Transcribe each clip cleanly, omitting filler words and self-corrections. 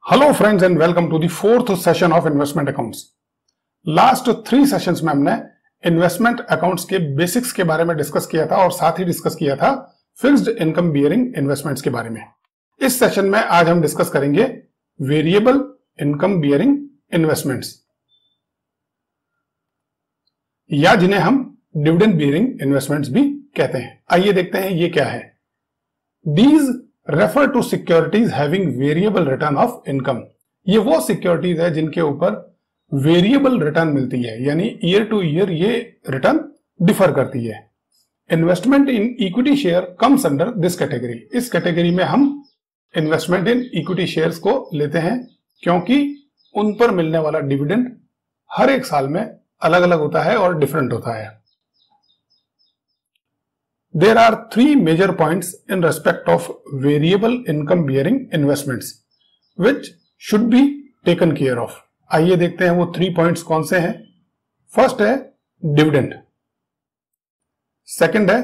Hello friends and welcome to the fourth session of investment accounts. Last 3 sessions में हमने investment accounts के basics के बारे में डिस्कस किया था और साथ ही डिस्कस किया था फिक्स्ड इनकम बियरिंग इन्वेस्टमेंट्स के बारे में। इस सेशन में आज हम डिस्कस करेंगे वेरिएबल इनकम बियरिंग इन्वेस्टमेंट्स या जिन्हें हम डिविडेंड बियरिंग इन्वेस्टमेंट्स भी कहते हैं। आइए देखते हैं ये क्या है। These refer to securities having variable return of income. ये वो सिक्योरिटीज है जिनके ऊपर वेरिएबल रिटर्न मिलती है, यानी ईयर टू ईयर ये रिटर्न डिफर करती है। Investment in equity share comes under this category. इस कैटेगरी में हम इन्वेस्टमेंट इन इक्विटी शेयर्स को लेते हैं क्योंकि उन पर मिलने वाला डिविडेंड हर एक साल में अलग अलग होता है और डिफरेंट होता है। There are 3 major points in respect of variable income bearing investments which should be taken care of. आइए देखते हैं वो 3 points कौन से हैं। फर्स्ट है डिविडेंड, सेकंड है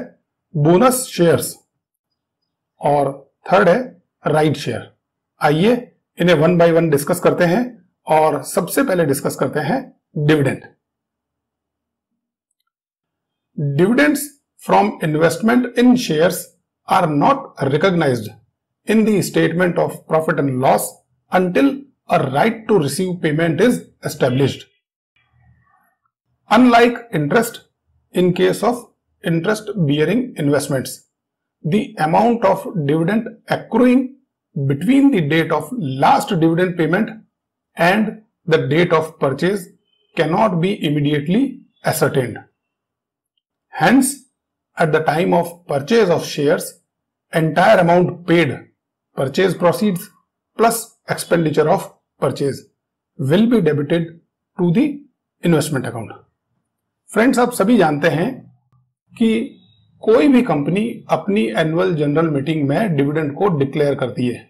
बोनस शेयर्स और थर्ड है राइट शेयर। आइए इन्हें 1 by 1 डिस्कस करते हैं और सबसे पहले डिस्कस करते हैं dividend. Dividends from investment in shares are not recognized in the statement of profit and loss until a right to receive payment is established. Unlike interest, in case of interest bearing investments, the amount of dividend accruing between the date of last dividend payment and the date of purchase cannot be immediately ascertained. Hence, at the time of purchase of shares, entire amount paid, purchase proceeds plus expenditure of purchase will be debited to the investment account. Friends, आप सभी जानते हैं कि कोई भी company अपनी annual general meeting में dividend को डिक्लेयर करती है।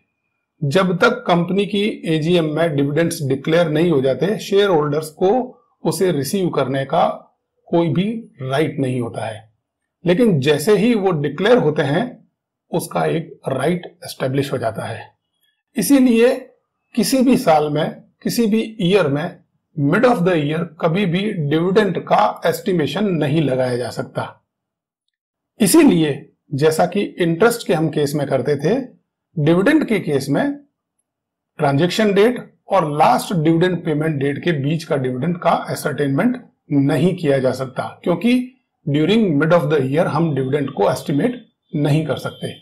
जब तक कंपनी की एजीएम में डिविडेंड्स डिक्लेयर नहीं हो जाते, शेयर होल्डर्स को उसे रिसीव करने का कोई भी राइट नहीं होता है। लेकिन जैसे ही वो डिक्लेयर होते हैं उसका एक राइट एस्टेब्लिश हो जाता है। इसीलिए किसी भी साल में, किसी भी ईयर में मिड ऑफ द ईयर कभी भी डिविडेंड का एस्टिमेशन नहीं लगाया जा सकता। इसीलिए जैसा कि इंटरेस्ट के हम केस में करते थे, डिविडेंड के केस में ट्रांजैक्शन डेट और लास्ट डिविडेंड पेमेंट डेट के बीच का डिविडेंड का एसर्टेनमेंट नहीं किया जा सकता, क्योंकि during mid of the year हम डिविडेंड को एस्टिमेट नहीं कर सकते।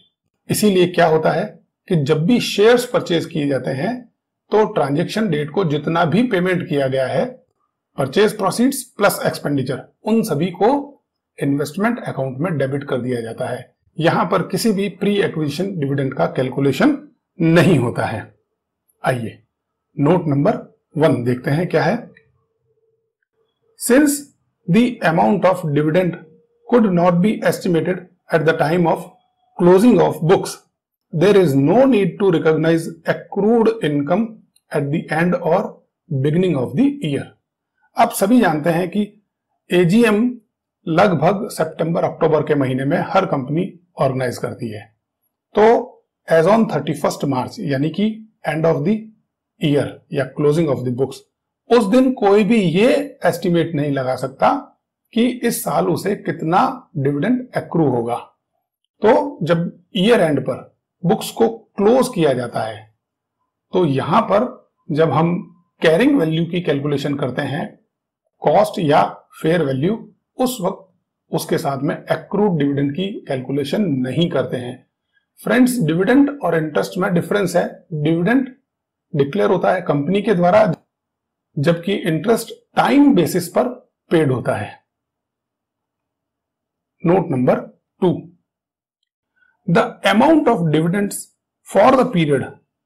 इसीलिए क्या होता है कि जब भी शेयर्स परचेज किए जाते हैं तो ट्रांजैक्शन डेट को जितना भी पेमेंट किया गया है, परचेज प्रोसीड्स प्लस एक्सपेंडिचर, उन सभी को इन्वेस्टमेंट अकाउंट में डेबिट कर दिया जाता है। यहां पर किसी भी प्री एक्विजिशन डिविडेंड का कैलकुलेशन नहीं होता है। आइए नोट नंबर 1 देखते हैं क्या है। Since the amount of dividend could not be estimated at the time of closing of books, there is no need to recognize accrued income at the end or beginning of the year. आप सभी जानते हैं कि AGM लगभग सितंबर अक्टूबर के महीने में हर company organise करती है। तो एज ऑन 31 मार्च यानी कि एंड ऑफ द ईयर या क्लोजिंग ऑफ द बुक्स, उस दिन कोई भी ये एस्टिमेट नहीं लगा सकता कि इस साल उसे कितना डिविडेंड एक्रू होगा। तो जब ईयर एंड पर बुक्स को क्लोज किया जाता है तो यहां पर जब हम कैरिंग वैल्यू की कैलकुलेशन करते हैं, कॉस्ट या फेयर वैल्यू, उस वक्त उसके साथ में एक्रूड डिविडेंड की कैलकुलेशन नहीं करते हैं। फ्रेंड्स, डिविडेंड और इंटरेस्ट में डिफरेंस है। डिविडेंड डिक्लेयर होता है कंपनी के द्वारा, जबकि इंटरेस्ट टाइम बेसिस पर पेड होता है। Note number 2, the amount of dividends for the period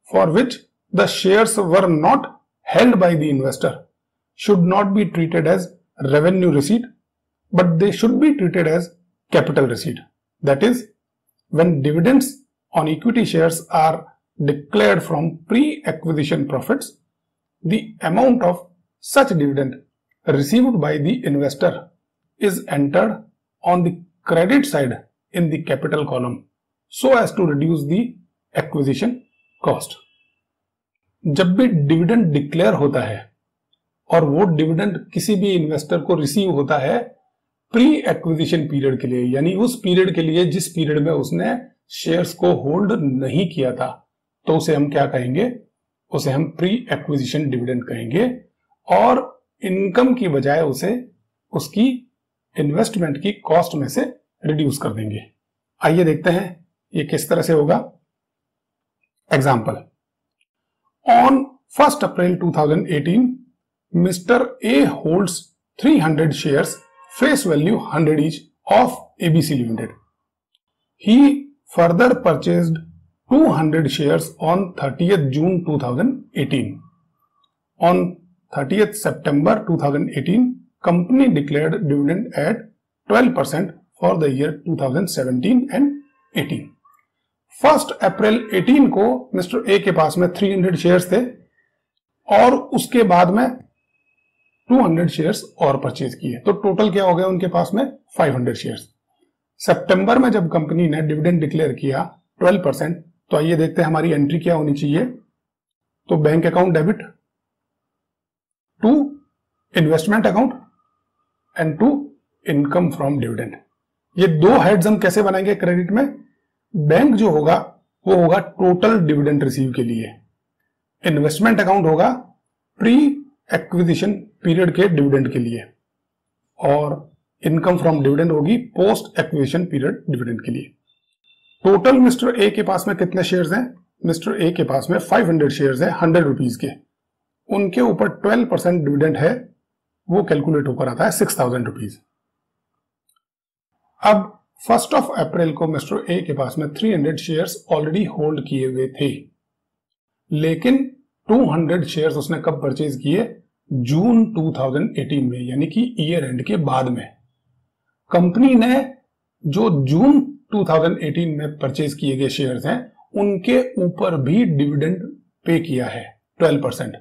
for which the shares were not held by the investor should not be treated as revenue receipt, but they should be treated as capital receipt. That is, when dividends on equity shares are declared from pre-acquisition profits, the amount of such dividend received by the investor is entered on the credit side in the capital column so as to reduce the acquisition cost. जब भी dividend declare होता है और वो dividend किसी भी investor को receive होता है प्री एक्विजिशन पीरियड के लिए, यानी उस पीरियड के लिए जिस पीरियड में उसने शेयर्स को होल्ड नहीं किया था, तो उसे हम क्या कहेंगे, उसे हम प्री एक्विजिशन डिविडेंड कहेंगे और इनकम की बजाय उसे उसकी इन्वेस्टमेंट की कॉस्ट में से रिड्यूस कर देंगे। आइए देखते हैं ये किस तरह से होगा। Example, on 1 April 2018 mister A holds 300 shares face value 100 each of ABC Limited. He further purchased 200 shares on 30th June 2018. On 30th September 2018, company declared dividend at 12% for the year 2017 and 18. 1 अप्रैल 18 को mister A के पास में 300 shares थे और उसके बाद में 200 shares और purchase किए, तो टोटल क्या हो गया उनके पास में 500 शेयर्स। सितंबर में जब कंपनी ने डिविडेंड डिक्लेयर किया 12%, तो आइए देखते हैं हमारी एंट्री क्या होनी चाहिए। तो bank account debit to investment account and to income from dividend. ये दो हेड्स हम कैसे बनाएंगे क्रेडिट में? बैंक जो होगा वो होगा टोटल डिविडेंड रिसीव के लिए, इन्वेस्टमेंट अकाउंट होगा प्री एक्विजिशन पीरियड के डिविडेंड के लिए और इनकम फ्रॉम डिविडेंड होगी पोस्ट एक्विजिशन पीरियड डिविडेंड के लिए। टोटल मिस्टर ए के पास में कितने शेयर्स हैं? मिस्टर ए के पास में 500 शेयर्स हैं 100 रुपीज के, उनके ऊपर 12% डिविडेंड है, वो कैलकुलेट होकर आता है 6000 रुपीज। अब 1 अप्रैल को मिस्टर ए के पास में 300 शेयर्स ऑलरेडी होल्ड किए हुए थे, लेकिन 200 शेयर्स उसने कब परचेज किए? जून 2018 में, यानी कि ईयर एंड के बाद में। कंपनी ने जो जून 2018 में परचेज किए गए शेयर्स हैं उनके ऊपर भी डिविडेंड पे किया है 12%,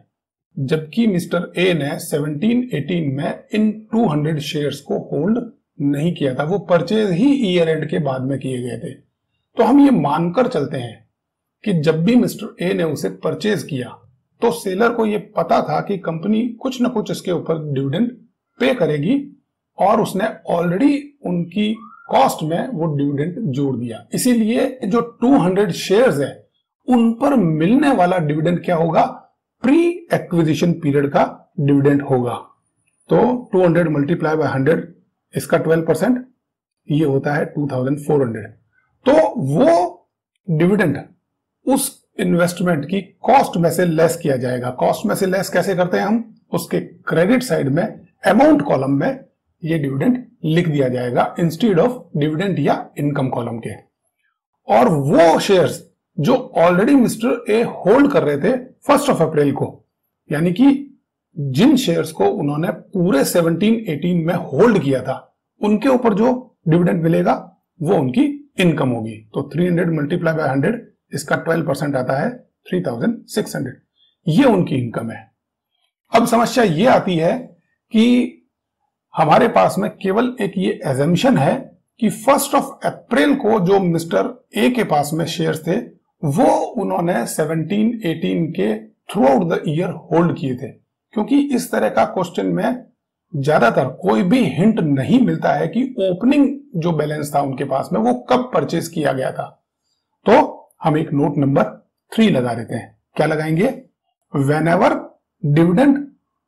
जबकि मिस्टर ए ने 17-18 में इन 200 शेयर्स को होल्ड नहीं किया था, वो परचेज ही ईयर एंड के बाद में किए गए थे। तो हम ये मानकर चलते हैं कि जब भी मिस्टर ए ने उसे परचेज किया तो सेलर को ये पता था कि कंपनी कुछ ना कुछ इसके ऊपर डिविडेंड पे करेगी और उसने ऑलरेडी उनकी कॉस्ट में वो डिविडेंड जोड़ दिया। इसीलिए जो 200 शेयर्स है उन पर मिलने वाला डिविडेंड क्या होगा? प्री एक्विजिशन पीरियड का डिविडेंड होगा। तो 200 मल्टीप्लाई बाय 100, इसका 12%, ये होता है 2400। तो वो डिविडेंड उस इन्वेस्टमेंट की कॉस्ट में से लेस किया जाएगा। कॉस्ट में से लेस कैसे करते हैं हम? उसके क्रेडिट साइड में अमाउंट कॉलम में ये डिविडेंड लिख दिया जाएगा इंस्टेड ऑफ डिविडेंड या इनकम कॉलम के। और वो शेयर्स जो ऑलरेडी मिस्टर ए होल्ड कर रहे थे 1 अप्रैल को, यानी कि जिन शेयर्स को उन्होंने पूरे 17-18 में होल्ड किया था, उनके ऊपर जो डिविडेंड मिलेगा वो उनकी इनकम होगी। तो 300 मल्टीप्लाई बाय 100, इसका 12% आता है 3600, ये उनकी इनकम है। अब समस्या ये आती है कि हमारे पास में केवल एक ये एजम्पशन है कि 1 अप्रैल को जो मिस्टर ए के पास में शेयर्स थे वो उन्होंने 17-18 के through out the year hold किए थे, क्योंकि इस तरह का क्वेश्चन में ज्यादातर कोई भी हिंट नहीं मिलता है कि ओपनिंग जो बैलेंस था उनके पास में वो कब परचेज किया गया था। तो हम एक नोट नंबर 3 लगा देते हैं। क्या लगाएंगे? Whenever dividend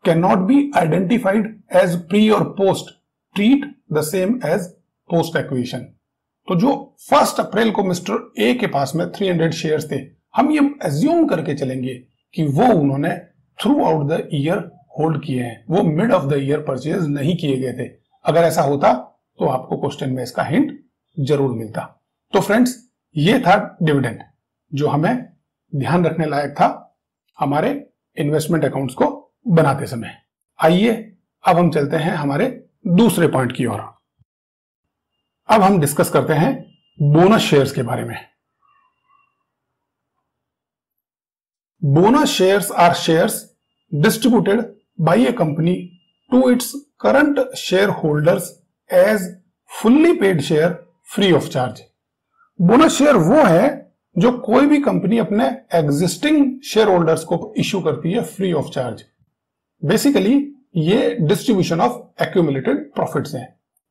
cannot be identified as pre or post, treat the same as post acquisition। तो जो 1 अप्रैल को मिस्टर ए के पास में 300 शेयर्स थे, हम ये एज्यूम करके चलेंगे कि वो उन्होंने through out the year hold किए हैं, वो mid of the year purchase नहीं किए गए थे। अगर ऐसा होता तो आपको क्वेश्चन में इसका हिंट जरूर मिलता। तो फ्रेंड्स, ये था डिविडेंड जो हमें ध्यान रखने लायक था हमारे इन्वेस्टमेंट अकाउंट्स को बनाते समय। आइए अब हम चलते हैं हमारे दूसरे पॉइंट की ओर। अब हम डिस्कस करते हैं बोनस शेयर्स के बारे में। Bonus shares are shares distributed by a company to its current share holders as fully paid share free of charge. Bonus share वो है जो कोई भी कंपनी अपने एग्जिस्टिंग शेयर होल्डर्स को इश्यू करती है फ्री ऑफ चार्ज। बेसिकली ये डिस्ट्रीब्यूशन ऑफ एक्यूमुलेटेड प्रॉफिट्स हैं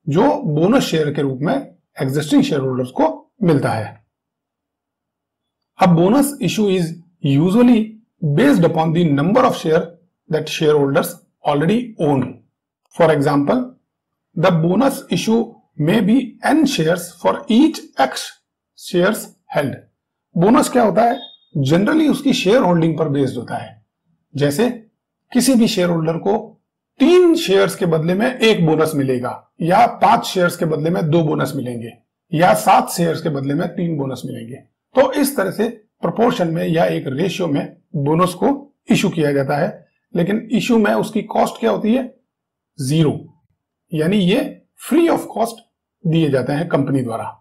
जो बोनस शेयर के रूप में एग्जिस्टिंग शेयर होल्डर्स को मिलता है। अब bonus issue is usually based upon the number of share that share holders already own. For example, the bonus issue may be n shares for each x shares held. Bonus क्या होता है? Generally उसकी share holding पर based होता है। जैसे किसी भी शेयर होल्डर को 3 शेयर्स के बदले में 1 बोनस मिलेगा, या 5 शेयर्स के बदले में 2 बोनस मिलेंगे, या 7 शेयर्स के बदले में 3 बोनस मिलेंगे। तो इस तरह से प्रोपोर्शन में या एक रेशियो में बोनस को इशू किया जाता है। लेकिन इशू में उसकी कॉस्ट क्या होती है? 0, यानी ये फ्री ऑफ कॉस्ट दिए जाते हैं कंपनी द्वारा।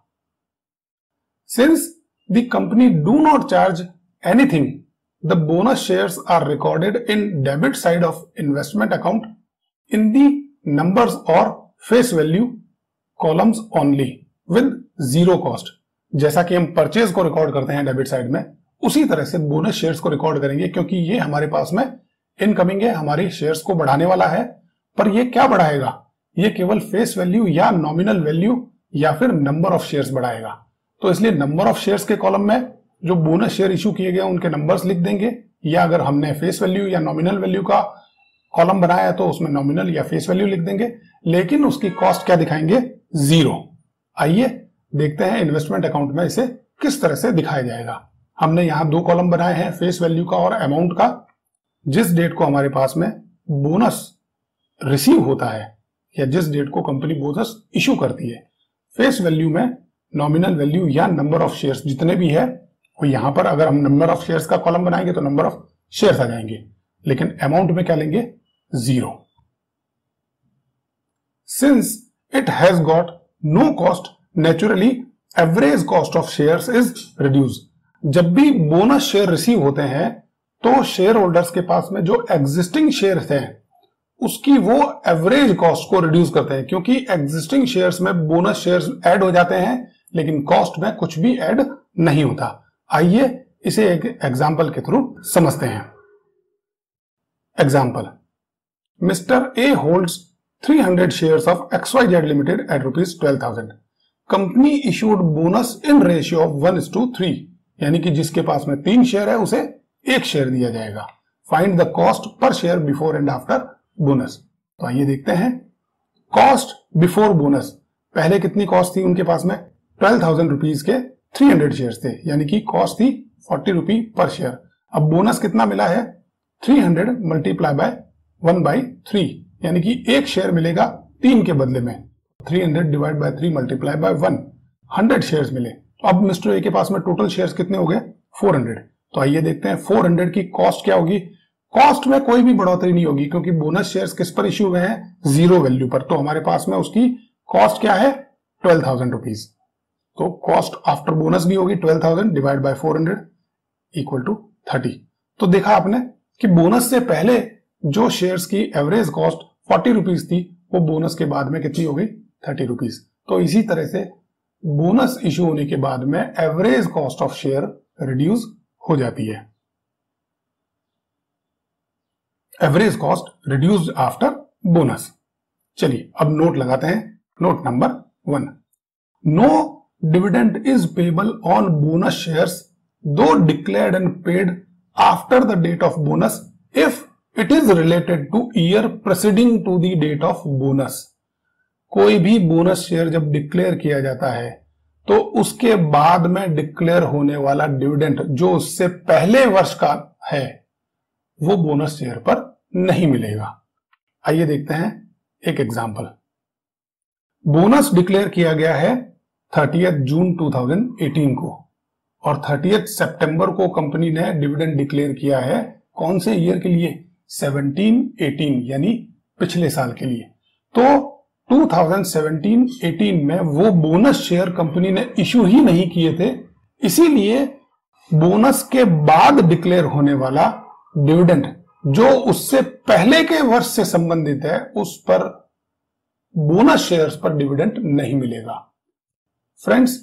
Since the company do not charge anything, the bonus shares are recorded in debit side of investment account in the numbers और face value columns only with 0 cost. जैसा कि हम purchase को record करते हैं डेबिट साइड में, उसी तरह से बोनस शेयर्स को रिकॉर्ड करेंगे, क्योंकि ये हमारे पास में इनकमिंग है, हमारे शेयर्स को बढ़ाने वाला है। पर ये क्या बढ़ाएगा? ये केवल फेस वैल्यू या नॉमिनल वैल्यू या फिर नंबर ऑफ शेयर्स बढ़ाएगा। तो इसलिए नंबर ऑफ शेयर्स के कॉलम में जो बोनस शेयर इशू किए गए उनके नंबर्स लिख देंगे, या अगर हमने फेस वैल्यू या नॉमिनल वैल्यू का कॉलम बनाया है तो उसमें नॉमिनल या फेस वैल्यू लिख देंगे, लेकिन उसकी कॉस्ट क्या दिखाएंगे? 0। आइए देखते हैं इन्वेस्टमेंट अकाउंट में इसे किस तरह से दिखाया जाएगा। हमने यहां 2 कॉलम बनाए हैं, फेस वैल्यू का और अमाउंट का। जिस डेट को हमारे पास में बोनस रिसीव होता है या जिस डेट को कंपनी बोनस इशू करती है, फेस वैल्यू में नॉमिनल वैल्यू या नंबर ऑफ शेयर्स जितने भी है, और यहां पर अगर हम नंबर ऑफ शेयर्स का कॉलम बनाएंगे तो नंबर ऑफ शेयर्स आ जाएंगे, लेकिन अमाउंट में क्या लेंगे? 0। Since it has got no cost, naturally average cost of shares is reduce. जब भी बोनस शेयर रिसीव होते हैं तो शेयर होल्डर्स के पास में जो एग्जिस्टिंग शेयर्स हैं उसकी वो एवरेज कॉस्ट को रिड्यूस करते हैं, क्योंकि एग्जिस्टिंग शेयर्स में बोनस शेयर्स ऐड हो जाते हैं लेकिन कॉस्ट में कुछ भी ऐड नहीं होता। आइए इसे एक एग्जांपल के थ्रू समझते हैं। Example, mister A holds 300 shares of XYZ limited at ₹12,000। Company issued bonus in ratio of 1:3, यानी कि जिसके पास में 3 शेयर है उसे 1 शेयर दिया जाएगा। Find the cost per share before and after bonus. तो आइए देखते हैं। कॉस्ट बिफोर बोनस, पहले कितनी कॉस्ट थी उनके पास में? 12,000 रुपीज के 300 शेयर थे, यानी कि कॉस्ट थी 40 रुपी पर शेयर। अब बोनस कितना मिला है? 300 मल्टीप्लाई बाय 1/3, यानी कि 1 शेयर मिलेगा 3 के बदले में। 300 divide by 3 multiply by 1, 100 shares मिले। तो अब मिस्टर ए के पास में टोटल शेयर्स कितने हो गए? 400। तो आइए देखते हैं 400 की कॉस्ट क्या होगी। कॉस्ट में कोई भी बढ़ोतरी नहीं होगी, क्योंकि बोनस शेयर्स किस पर इश्यू हुए हैं? 0 वैल्यू पर। तो हमारे पास में उसकी कॉस्ट क्या है? 12,000 रुपीज। तो कॉस्ट आफ्टर बोनस भी होगी 12,000 डिवाइड बाय 400 इक्वल टू 30। तो देखा आपने कि बोनस से पहले जो शेयर्स की एवरेज कॉस्ट 40 रुपीज थी, वो बोनस के बाद में कितनी हो गई? 30 रुपीज। तो इसी तरह से बोनस इश्यू होने के बाद में average cost of share reduce हो जाती है। Average cost reduced after bonus. चलिए अब नोट लगाते हैं। Note number 1, no dividend is payable on bonus shares though declared and paid after the date of bonus if it is related to year preceding to the date of bonus. कोई भी bonus share जब declare किया जाता है तो उसके बाद में डिक्लेयर होने वाला डिविडेंड जो उससे पहले वर्ष का है वो बोनस शेयर पर नहीं मिलेगा। आइए देखते हैं एक एग्जांपल। बोनस डिक्लेयर किया गया है 30 जून 2018 को और 30 सितंबर को कंपनी ने डिविडेंड डिक्लेयर किया है। कौन से ईयर के लिए? 17-18 यानी पिछले साल के लिए। तो 2017-18 में वो बोनस शेयर कंपनी ने इशू ही नहीं किए थे, इसीलिए बोनस के बाद डिक्लेयर होने वाला डिविडेंड जो उससे पहले के वर्ष से संबंधित है उस पर बोनस शेयर्स पर डिविडेंड नहीं मिलेगा। फ्रेंड्स,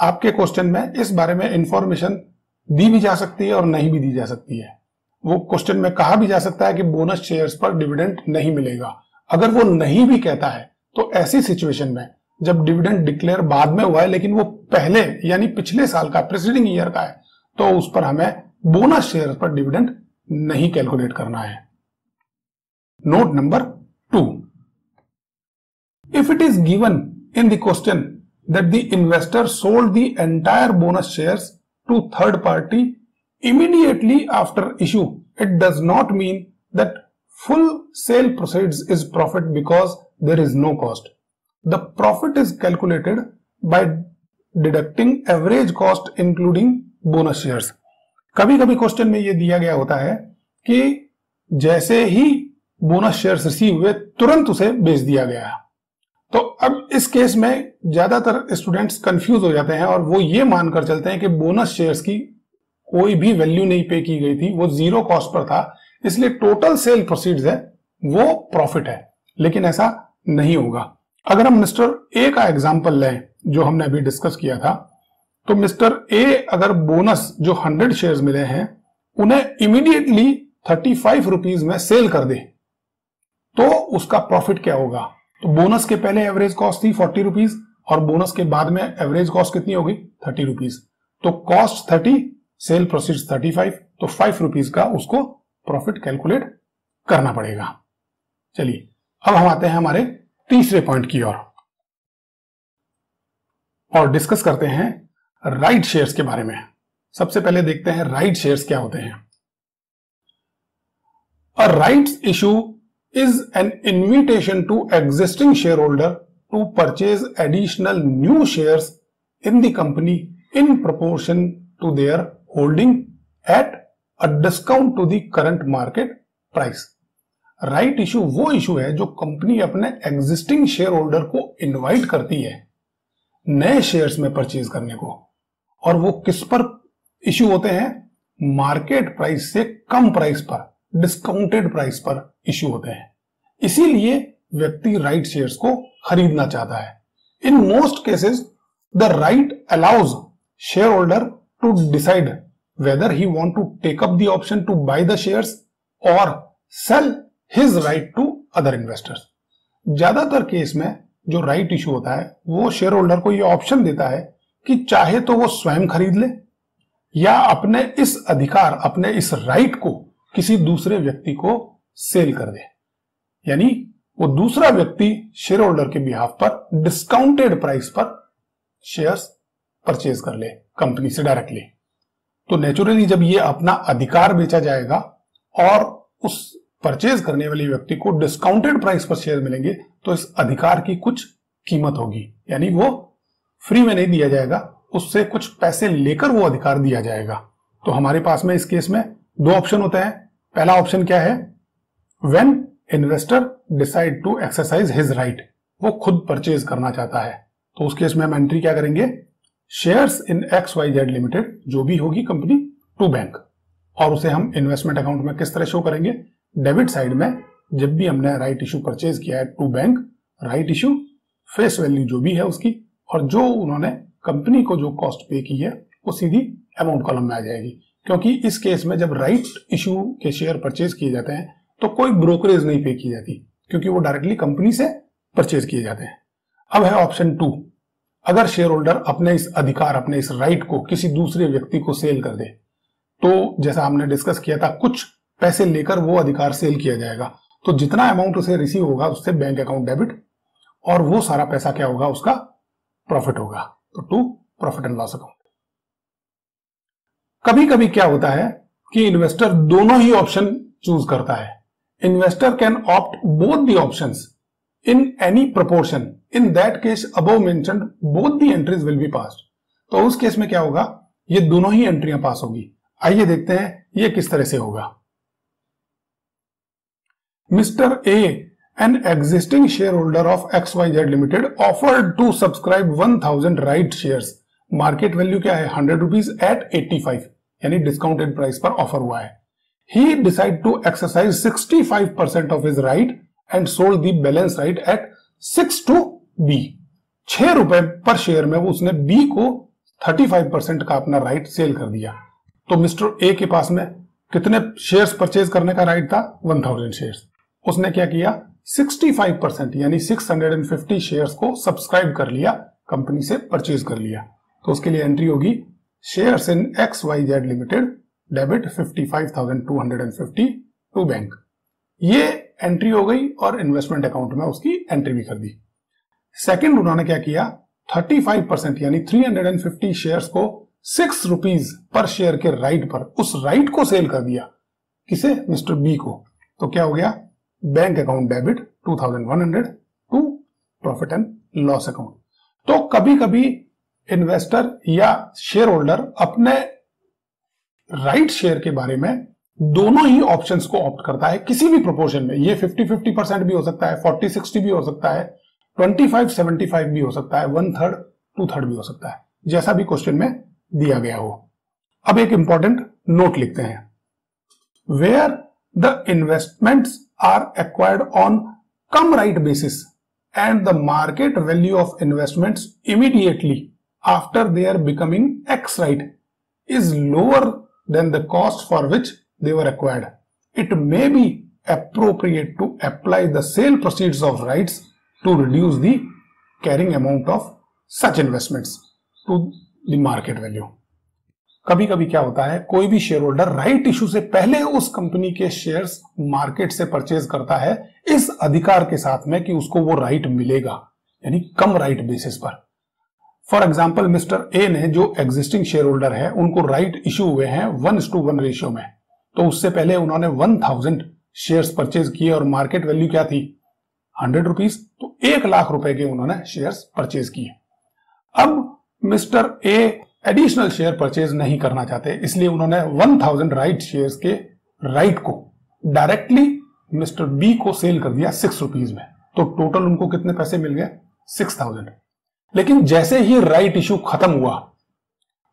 आपके क्वेश्चन में इस बारे में इंफॉर्मेशन दी भी जा सकती है और नहीं भी दी जा सकती है। वो क्वेश्चन में कहा भी जा सकता है कि बोनस शेयर्स पर डिविडेंड नहीं मिलेगा। अगर वो नहीं भी कहता है तो ऐसी सिचुएशन में जब डिविडेंड डिक्लेयर बाद में हुआ है लेकिन वो पहले यानी पिछले साल का प्रेसिडिंग ईयर का है तो उस पर हमें बोनस शेयर पर डिविडेंड नहीं कैलकुलेट करना है। Note number 2, if it is given in the question that the investor sold the entire bonus shares to third party immediately after issue, it does not mean that full sale proceeds is profit because there is no cost. The profit is calculated by deducting average cost including bonus shares. कभी कभी question में ये दिया गया होता है कि जैसे ही बोनस शेयर्स रिसीव हुए तुरंत उसे बेच दिया गया। तो अब इस केस में ज्यादातर स्टूडेंट्स कंफ्यूज हो जाते हैं और वो ये मानकर चलते हैं कि बोनस शेयर्स की कोई भी वैल्यू नहीं पे की गई थी, वो जीरो कॉस्ट पर था, इसलिए टोटल सेल प्रोसीड्स है वो प्रॉफिट है। लेकिन ऐसा नहीं होगा। अगर हम मिस्टर ए का एग्जांपल लें जो हमने अभी डिस्कस किया था, तो मिस्टर ए अगर बोनस जो 100 शेयर्स मिले हैं उन्हें इमीडिएटली 35 रुपीज में सेल कर दे तो उसका प्रॉफिट क्या होगा? तो बोनस के पहले एवरेज कॉस्ट थी 40 रुपीज और बोनस के बाद में एवरेज कॉस्ट कितनी होगी? 30 रुपीज। तो कॉस्ट 30, सेल प्रोसीड्स 35, तो 5 रुपीज का उसको प्रॉफिट कैलकुलेट करना पड़ेगा। चलिए अब हम आते हैं हमारे तीसरे पॉइंट की ओर और डिस्कस करते हैं राइट शेयर्स के बारे में। सबसे पहले देखते हैं राइट शेयर्स क्या होते हैं। A rights issue is an invitation to existing share holder to purchase additional new shares in the company in proportion to their holding at a discount to the current market price. Right issue वो issue है जो company अपने existing share holder को invite करती है नए shares में purchase करने को, और वो किस पर इशू होते हैं? मार्केट प्राइस से कम प्राइस पर, डिस्काउंटेड प्राइस पर इशू होते हैं। इसीलिए व्यक्ति राइट शेयर्स को खरीदना चाहता है। In most cases the right allows share holder to decide whether he want to take up the option to buy the shares or sell his right to other investors. ज्यादातर case में जो right issue होता है वो share holder को ये option देता है कि चाहे तो वो स्वयं खरीद ले या अपने इस अधिकार, अपने इस राइट को किसी दूसरे व्यक्ति को सेल कर दे, यानी वो दूसरा व्यक्ति शेयर होल्डर के बिहाफ पर डिस्काउंटेड प्राइस पर शेयर्स परचेज कर ले कंपनी से डायरेक्टली। तो नेचुरली जब ये अपना अधिकार बेचा जाएगा और उस परचेज करने वाले व्यक्ति को डिस्काउंटेड प्राइस पर शेयर मिलेंगे तो इस अधिकार की कुछ कीमत होगी, यानी वो फ्री में नहीं दिया जाएगा, उससे कुछ पैसे लेकर वो अधिकार दिया जाएगा। तो हमारे पास में इस केस में दो ऑप्शन होते हैं। पहला ऑप्शन क्या है? When investor decide to exercise his right, वो खुद परचेज करना चाहता है, तो उस केस में हम एंट्री क्या करेंगे? शेयर्स इन XYZ लिमिटेड जो भी होगी कंपनी टू बैंक, और उसे हम इन्वेस्टमेंट अकाउंट में किस तरह शो करेंगे? डेबिट साइड में जब भी हमने राइट इशू परचेज किया है to bank, right issue face value जो भी है उसकी और जो उन्होंने कंपनी को जो कॉस्ट पे की है वो सीधी अमाउंट कॉलम में आ जाएगी। क्योंकि इस केस में जब राइट इशू के शेयर परचेज किए जाते हैं तो कोई ब्रोकरेज नहीं पे की जाती, क्योंकि वो डायरेक्टली कंपनी से परचेज किए जाते हैं। अब है ऑप्शन 2, अगर शेयर होल्डर अपने इस अधिकार, अपने इस राइट को किसी दूसरे व्यक्ति को सेल कर दे, तो जैसा हमने डिस्कस किया था कुछ पैसे लेकर वो अधिकार सेल किया जाएगा, तो जितना अमाउंट उसे रिसीव होगा उससे बैंक अकाउंट डेबिट और वो सारा पैसा क्या होगा? उसका प्रॉफिट होगा। तो to profit and loss account. कभी कभी क्या होता है कि इन्वेस्टर दोनों ही ऑप्शन चूज करता है। Investor can opt both the options in any proportion. In that case above mentioned both the entries will be passed. तो उस केस में क्या होगा? ये दोनों ही एंट्रियां पास होगी। आइए देखते हैं ये किस तरह से होगा। Mister A, an existing shareholder of XYZ Limited, offered to subscribe 1000 right shares. Market value क्या है? 100 रुपीज एट 85, यानी डिस्काउंटेड प्राइस पर ऑफर हुआ है। He decided to exercise 65% of his right and sold the balance right at 6 to B. 6 रुपए पर share में वो उसने B को 35% का अपना राइट सेल कर दिया। तो मिस्टर ए के पास में कितने शेयर्स परचेज करने का राइट था? 1000 शेयर्स। उसने क्या किया? 65% यानी 650 शेयर्स को सब्सक्राइब कर लिया, कंपनी से परचेज कर लिया। तो उसके लिए एंट्री होगी shares in XYZ limited debit 55,250 to bank. ये एंट्री हो गई और इन्वेस्टमेंट अकाउंट में उसकी एंट्री भी कर दी। सेकंड उन्होंने क्या किया? 35% यानी 350 शेयर्स को 6 रुपीज पर शेयर के राइट पर, उस राइट को सेल कर दिया। किसे? मिस्टर बी को। तो क्या हो गया? Bank account debit 2100 to profit and loss account. तो कभी कभी इन्वेस्टर या शेयर होल्डर अपने राइट शेयर के बारे में दोनों ही ऑप्शंस को ऑप्ट करता है किसी भी प्रोपोर्शन में। ये 50-50% भी हो सकता है, 40-60 भी हो सकता है, 25-75 भी हो सकता है, 1/3 2/3 भी हो सकता है, जैसा भी क्वेश्चन में दिया गया हो। अब एक इंपॉर्टेंट नोट लिखते हैं, where the investments are acquired on cum right basis and the market value of investments immediately after their becoming ex right is lower than the cost for which they were acquired. It may be appropriate to apply the sale proceeds of rights to reduce the carrying amount of such investments to the market value. कभी कभी क्या होता है, कोई भी share holder right issue से पहले उस कंपनी के शेयर्स मार्केट से परचेज करता है इस अधिकार के साथ में कि उसको वो राइट मिलेगा, यानी कम राइट बेसिस पर। फॉर एग्जाम्पल मिस्टर ए ने, जो एग्जिस्टिंग शेयर होल्डर है, उनको राइट इशू हुए हैं 1:1 रेशियो में। तो उससे पहले उन्होंने 1000 शेयर्स परचेज किए और मार्केट वैल्यू क्या थी? 100 रुपीज। तो 1 लाख रुपए के उन्होंने शेयर्स परचेज किए। अब mister A additional share purchase नहीं करना चाहते, इसलिए उन्होंने 1000 राइट शेयर्स के राइट को डायरेक्टली मिस्टर बी को सेल कर दिया 6 रुपीज में। तो टोटल उनको कितने पैसे मिल गए? 6000। लेकिन जैसे ही राइट इशू खत्म हुआ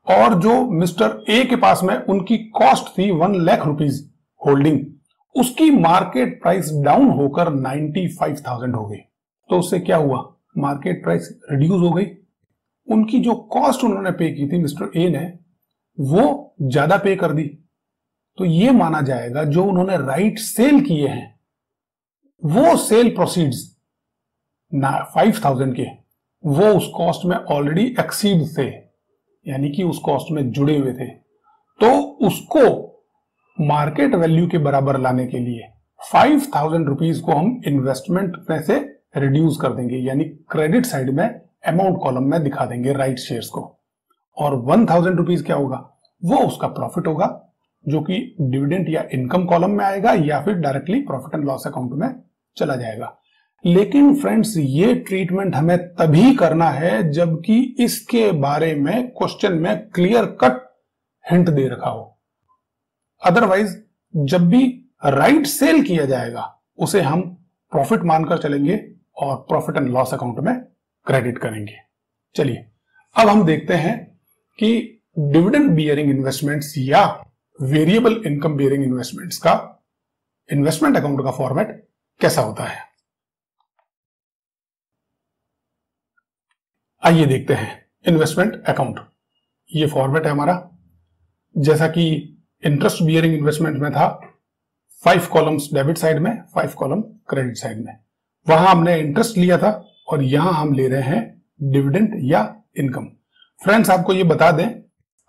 और जो मिस्टर ए के पास में उनकी कॉस्ट थी 1 लाख रुपीज होल्डिंग, उसकी मार्केट प्राइस डाउन होकर 95,000 हो गई। तो उससे क्या हुआ? मार्केट प्राइस रिड्यूस हो गई। उनकी जो कॉस्ट उन्होंने पे की थी मिस्टर ए ने, वो ज्यादा पे कर दी। तो ये माना जाएगा जो उन्होंने राइट सेल किए हैं वो सेल प्रोसीड्स 5,000 के, वो उस कॉस्ट में ऑलरेडी एक्सीड थे, यानी कि उस कॉस्ट में जुड़े हुए थे। तो उसको मार्केट वैल्यू के बराबर लाने के लिए 5,000 रुपीज को हम इन्वेस्टमेंट में से रिड्यूस कर देंगे, यानी क्रेडिट साइड में अमाउंट कॉलम में दिखा देंगे राइट शेयर्स को। और 1000 रुपीज क्या होगा? वो उसका प्रॉफिट होगा, जो कि डिविडेंड या इनकम कॉलम में आएगा या फिर directly profit and loss account में चला जाएगा। लेकिन फ्रेंड्स, ये ट्रीटमेंट हमें तभी करना है जबकि इसके बारे में क्वेश्चन में क्लियर कट हिंट दे रखा हो। अदरवाइज जब भी राइट सेल किया जाएगा उसे हम प्रॉफिट मानकर चलेंगे और प्रॉफिट एंड लॉस अकाउंट में क्रेडिट करेंगे। चलिए अब हम देखते हैं कि डिविडेंड बियरिंग इन्वेस्टमेंट्स या वेरिएबल इनकम बियरिंग इन्वेस्टमेंट्स का इन्वेस्टमेंट अकाउंट का फॉर्मेट कैसा होता है। आइए देखते हैं इन्वेस्टमेंट अकाउंट। ये फॉर्मेट है हमारा, जैसा कि इंटरेस्ट बियरिंग इन्वेस्टमेंट में था, 5 कॉलम्स डेबिट साइड में, 5 कॉलम क्रेडिट साइड में। वहां हमने इंटरेस्ट लिया था और यहां हम ले रहे हैं डिविडेंड या इनकम। फ्रेंड्स, आपको ये बता दें,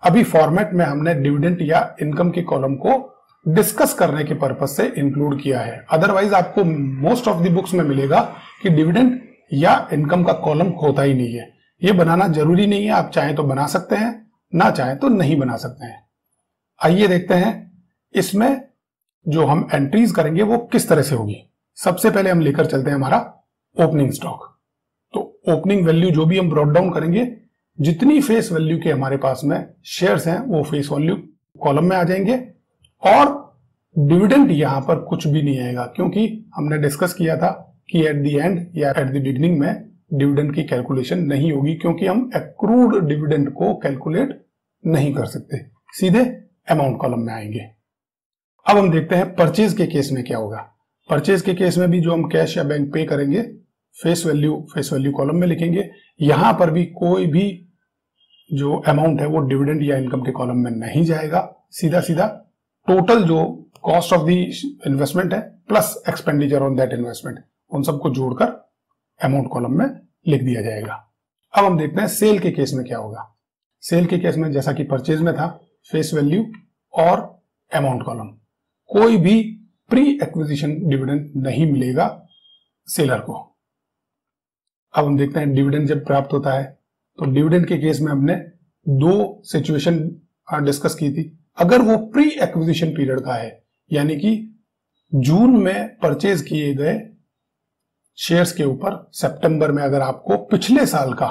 अभी फॉर्मेट में हमने डिविडेंड या इनकम के कॉलम को डिस्कस करने के पर्पज से इंक्लूड किया है। अदरवाइज आपको मोस्ट ऑफ द बुक्स में मिलेगा कि डिविडेंड या इनकम का कॉलम होता ही नहीं है। ये बनाना जरूरी नहीं है, आप चाहें तो बना सकते हैं, ना चाहें तो नहीं बना सकते हैं। आइए देखते हैं इसमें जो हम एंट्रीज करेंगे वो किस तरह से होगी। सबसे पहले हम लेकर चलते हैं हमारा ओपनिंग स्टॉक। तो ओपनिंग वैल्यू जो भी हम ब्रॉट डाउन करेंगे, जितनी फेस वैल्यू के हमारे पास में शेयर्स हैं वो फेस वैल्यू कॉलम में आ जाएंगे और डिविडेंड यहां पर कुछ भी नहीं आएगा, क्योंकि हमने डिस्कस किया था कि एट द एंड या एट द बिगिनिंग में डिविडेंड की कैलकुलेशन नहीं होगी, क्योंकि हम एक्रूड डिविडेंड को कैलकुलेट नहीं कर सकते, सीधे अमाउंट कॉलम में आएंगे। अब हम देखते हैं परचेज के केस में क्या होगा। परचेज के केस में भी जो हम कैश या बैंक पे करेंगे, फेस वैल्यू कॉलम में लिखेंगे। यहां पर भी कोई भी जो अमाउंट है वो डिविडेंड या इनकम के कॉलम में नहीं जाएगा, सीधा सीधा टोटल जो कॉस्ट ऑफ द इन्वेस्टमेंट है plus expenditure on that investment, उन सबको जोड़कर अमाउंट कॉलम में लिख दिया जाएगा। अब हम देखते हैं सेल के केस में क्या होगा। सेल के केस में जैसा कि परचेज में था, फेस वैल्यू और अमाउंट कॉलम, कोई भी प्री एक्विजिशन डिविडेंड नहीं मिलेगा सेलर को। अब हम देखते हैं डिविडेंड जब प्राप्त होता है, तो डिविडेंड के केस में हमने दो सिचुएशन डिस्कस की थी। अगर वो प्री एक्विजिशन पीरियड का है, यानी कि जून में परचेज किए गए शेयर्स के ऊपर सितंबर में अगर आपको पिछले साल का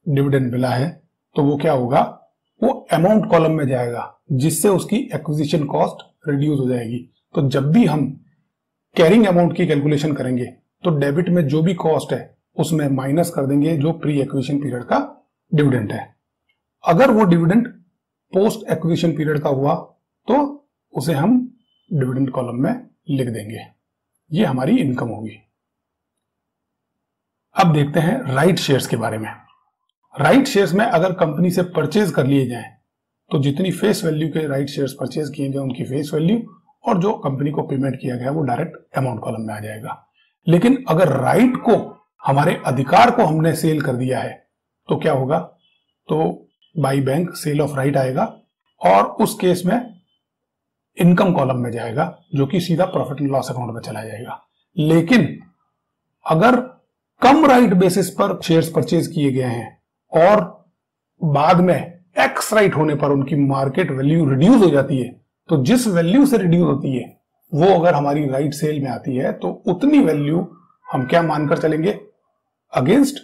डिविडेंड मिला है, तो वो क्या होगा, वो अमाउंट कॉलम में जाएगा, जिससे उसकी एक्विजिशन कॉस्ट रिड्यूस हो जाएगी। तो जब भी हम कैरिंग अमाउंट की कैलकुलेशन करेंगे तो डेबिट में जो भी कॉस्ट है उसमें माइनस कर देंगे जो प्री एक्विजिशन पीरियड का डिविडेंड है। अगर वो डिविडेंड पोस्ट एक्विजिशन पीरियड का हुआ तो उसे हम डिविडेंड कॉलम में लिख देंगे। ये हमारी इनकम होगी। अब देखते हैं राइट शेयर्स के बारे में। राइट शेयर्स में अगर कंपनी से परचेज कर लिए जाएं तो जितनी फेस वैल्यू के राइट शेयर्स परचेज किए गए उनकी फेस वैल्यू और जो कंपनी को पेमेंट किया गया वो डायरेक्ट अमाउंट कॉलम में आ जाएगा। लेकिन अगर राइट को, हमारे अधिकार को हमने सेल कर दिया है तो क्या होगा, तो by bank sale of right आएगा और उस केस में इनकम कॉलम में जाएगा, जो कि सीधा प्रॉफिट एंड लॉस अकाउंट में चला जाएगा। लेकिन अगर कम राइट बेसिस पर शेयर्स परचेज किए गए हैं और बाद में एक्स राइट होने पर उनकी मार्केट वैल्यू रिड्यूस हो जाती है, तो जिस वैल्यू से रिड्यूस होती है वो अगर हमारी राइट सेल में आती है तो उतनी वैल्यू हम क्या मानकर चलेंगे, अगेंस्ट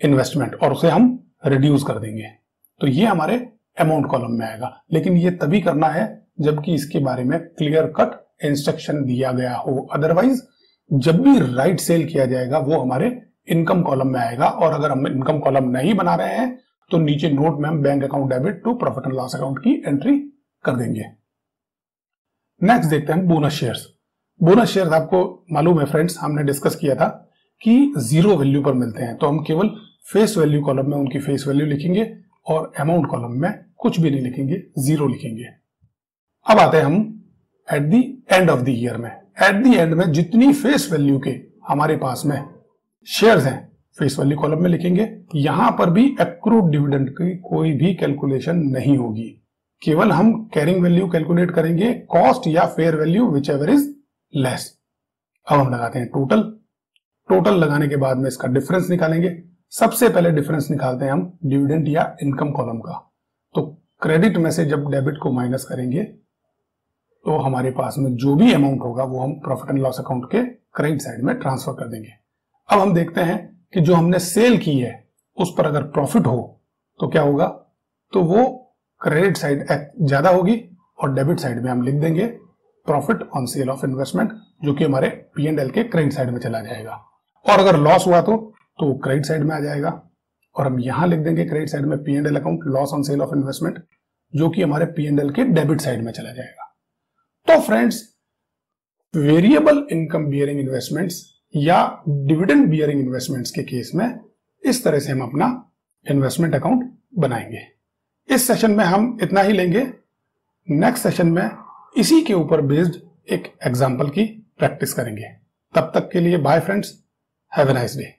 इन्वेस्टमेंट, और उसे हम रिड्यूस कर देंगे। तो ये हमारे अमाउंट कॉलम में आएगा। लेकिन ये तभी करना है जबकि इसके बारे में क्लियर कट इंस्ट्रक्शन दिया गया हो। अदरवाइज जब भी राइट सेल किया जाएगा वो हमारे इनकम कॉलम में आएगा, और अगर हम इनकम कॉलम नहीं बना रहे हैं तो नीचे नोट में हम bank account debit to profit and loss account की एंट्री कर देंगे। नेक्स्ट देखते हैं बोनस शेयर्स। बोनस शेयर्स आपको मालूम है फ्रेंड्स, हमने डिस्कस किया था कि जीरो वैल्यू पर मिलते हैं, तो हम केवल फेस वैल्यू कॉलम में उनकी फेस वैल्यू लिखेंगे और अमाउंट कॉलम में कुछ भी नहीं लिखेंगे, जीरो लिखेंगे। अब आते हैं हम at the end of the year में। एट द एंड में जितनी फेस वैल्यू के हमारे पास में शेयर्स हैं फेस वैल्यू कॉलम में लिखेंगे। यहां पर भी एक्रूड डिविडेंड की कोई भी कैलकुलेशन नहीं होगी, केवल हम कैरिंग वैल्यू कैलकुलेट करेंगे, कॉस्ट या fair value which ever is less. अब हम लगाते हैं टोटल। टोटल लगाने के बाद में इसका डिफरेंस निकालेंगे। सबसे पहले डिफरेंस निकालते हैं हम डिविडेंड या इनकम कॉलम का। तो क्रेडिट में से जब डेबिट को माइनस करेंगे तो हमारे पास में जो भी अमाउंट होगा वो हम प्रॉफिट एंड लॉस अकाउंट के क्रेडिट साइड में ट्रांसफर कर देंगे। अब हम देखते हैं कि जो हमने सेल की है उस पर अगर प्रॉफिट हो तो क्या होगा, तो वो क्रेडिट साइड ज्यादा होगी और डेबिट साइड में हम लिख देंगे profit on sale of investment, जो कि हमारे P&L के क्रेडिट साइड में चला जाएगा। और अगर लॉस हुआ तो क्रेडिट साइड में आ जाएगा और हम यहां लिख देंगे क्रेडिट साइड में P&L account loss on sale of investment, जो कि हमारे P&L के डेबिट साइड में चला जाएगा। तो friends, variable income bearing investments या डिविडेंड बियरिंग इन्वेस्टमेंट्स के केस में इस तरह से हम अपना इन्वेस्टमेंट अकाउंट बनाएंगे। इस सेशन में हम इतना ही लेंगे। नेक्स्ट सेशन में इसी के ऊपर बेस्ड एक एग्जांपल की प्रैक्टिस करेंगे। तब तक के लिए bye friends, have a nice day.